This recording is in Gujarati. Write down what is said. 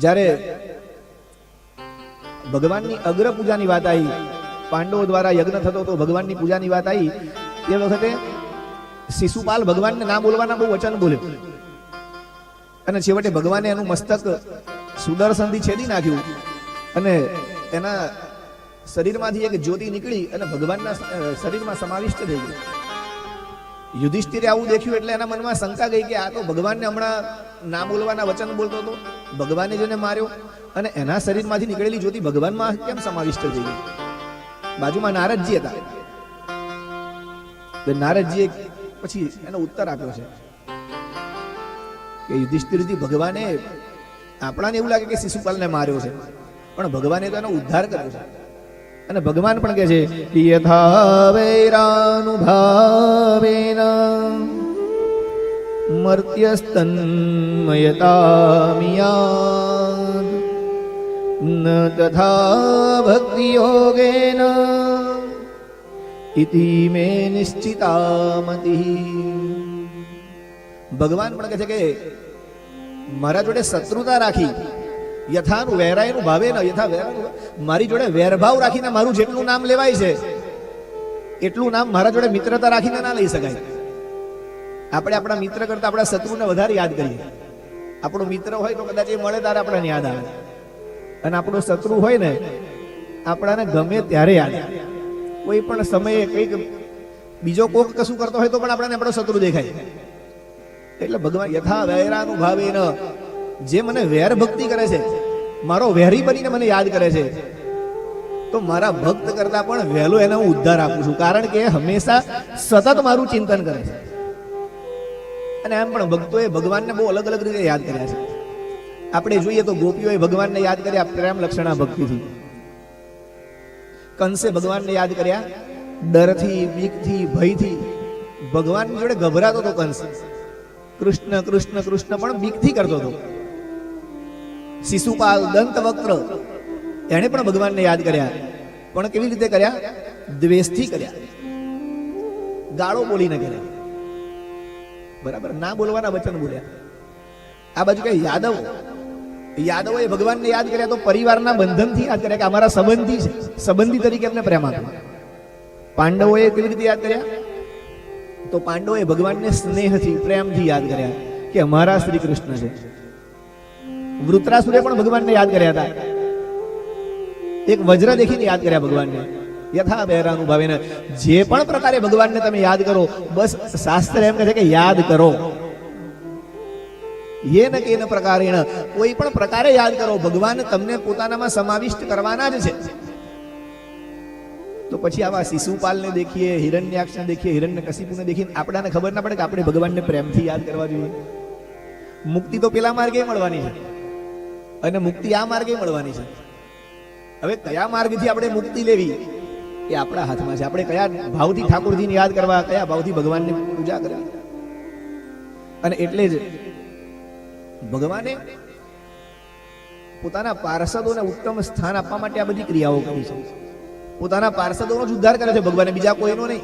જ્યારે ભગવાનની અગ્ર પૂજાની વાત આવી, પાંડવો દ્વારા યજ્ઞ થતો તો ભગવાનની પૂજાની વાત આવી, તે વખતે શિશુપાલ ભગવાનને ના બોલવાના બહુ વચન બોલ્યો અને છેવટે ભગવાને એનું મસ્તક સુદર્શનથી છેદી નાખ્યું અને એના શરીરમાંથી એક જ્યોતિ નીકળી અને ભગવાનના શરીરમાં સમાવિષ્ટ થઈ ગઈ. યુધિષ્ઠિરે આવું દેખ્યું એટલે એના મનમાં શંકા ગઈ કે આ તો ભગવાનને હમણાં ના બોલવાના વચન બોલતો હતો, ભગવાને જેને માર્યો અને એના શરીરમાંથી નીકળેલી જ્યોતિ ભગવાનમાં કેમ સમાવિષ્ટ થઈ ગઈ. બાજુમાં નારદજી હતા. નારદજીએ પછી એનો ઉત્તર આપ્યો છે કે યુધિષ્ઠિરજી, ભગવાને આપણાને એવું લાગે કે શિશુપાલને માર્યો છે, પણ ભગવાને તો એનો ઉદ્ધાર કર્યો છે. અને ભગવાન પણ કહે છે યથા વૈરાનુભાવેન મર્ત્યસ્તન્મયતામિયાદ ન તથા ભક્તિ યોગેન ઇતિ મે નિશ્ચિતામતિ. ભગવાન પણ કહે છે કે મારા જોડે શત્રુતા રાખી, યથાનું વૈરાયનું ભાવે ન યથા વૈરાનું, મારી જોડે વેરભાવ રાખીને મારું જેટલું નામ લેવાય છે એટલું નામ મારા જોડે મિત્રતા રાખીને ના લઈ શકાય. આપણે આપણા મિત્ર કરતા આપણા શત્રુને વધારે યાદ કરીએ. આપણો મિત્ર હોય તો કદાચ એ મળે ત્યારે આપણને યાદ આવે, અને આપણો શત્રુ હોય ને આપણાને ગમે ત્યારે યાદ આવે. કોઈ પણ સમયે કંઈક બીજો કોક કશું કરતો હોય તો પણ આપણને આપણો શત્રુ દેખાય. એટલે ભગવાન યથા વૈરાનું ભાવે ન, જે મને વેર ભક્તિ કરે છે, મારો વેરી બનીને મને યાદ કરે છે, તો મારા ભક્ત કરતા પણ વહેલો એને હું ઉદ્ધાર આપું છું, કારણ કે હંમેશા સતત મારું ચિંતન કરે છે. અને એમ પણ ભક્તોએ ભગવાનને બહુ અલગ અલગ રીતે યાદ કર્યા છે. આપણે જોઈએ તો ગોપીઓએ ભગવાનને યાદ કર્યા પ્રેમ લક્ષણા ભક્તિથી, કંસે ભગવાનને યાદ કર્યા ડરથી, બીકથી, ભયથી. ભગવાનની જોડે ગભરાતો હતો કંસ, કૃષ્ણ કૃષ્ણ કૃષ્ણ પણ બીકથી કરતો હતો. શિશુપાલ દંતવક્ત્ર એણે પણ ભગવાનને યાદ કર્યા, પણ કેવી રીતે કર્યા? દ્વેષથી કર્યા, ગાળો બોલીને કર્યા, બરાબર ના બોલવાના વચન બોલ્યા. આ બાજુ કઈ યાદવોએ ભગવાનને યાદ કર્યા તો પરિવારના બંધનથી યાદ કર્યા કે અમારા સંબંધી છે, સંબંધી તરીકે એમને પ્રેમ આપ્યો. પાંડવોએ કેવી રીતે યાદ કર્યા? તો પાંડવોએ ભગવાનને સ્નેહથી, પ્રેમથી યાદ કર્યા કે અમારા શ્રી કૃષ્ણ છે. વૃત્રાસુરે પણ ભગવાનને યાદ કર્યા હતા, એક વજ્ર દેખીને યાદ કર્યા ભગવાનને. યથા વૈરાનું ભાવેન, જે પણ પ્રકારે ભગવાનને તમે યાદ કરો, બસ શાસ્ત્ર એમ કહે છે કે યાદ કરો. યેન કેન પ્રકારેણ, કોઈ પણ પ્રકારે યાદ કરો, ભગવાન તમને પોતાનામાં સમાવિષ્ટ કરવાના જ છે. તો પછી આવા શિશુપાલને દેખીએ, હિરણ્યાક્ષને દેખીએ, હિરણ્યકશિપુને દેખીને આપણાને ખબર ના પડે કે આપણે ભગવાનને પ્રેમથી યાદ કરવા જોઈએ. મુક્તિ તો પેલા માર્ગે મળવાની છે અને મુક્તિ આ માર્ગે મળવાની છે. હવે કયા માર્ગથી આપણે મુક્તિ લેવી એ આપણા હાથમાં છે. આપણે કયા ભાવથી ઠાકોરજીને યાદ કરવા, કયા ભાવથી ભગવાનની પૂજા કરવી. અને એટલે જ ભગવાને પોતાના પાર્ષદોને ઉત્તમ સ્થાન આપવા માટે આ બધી ક્રિયાઓ કરી છે. પોતાના પાર્ષદોનો જ ઉદ્ધાર કરે છે ભગવાને, બીજા કોઈનો નહીં.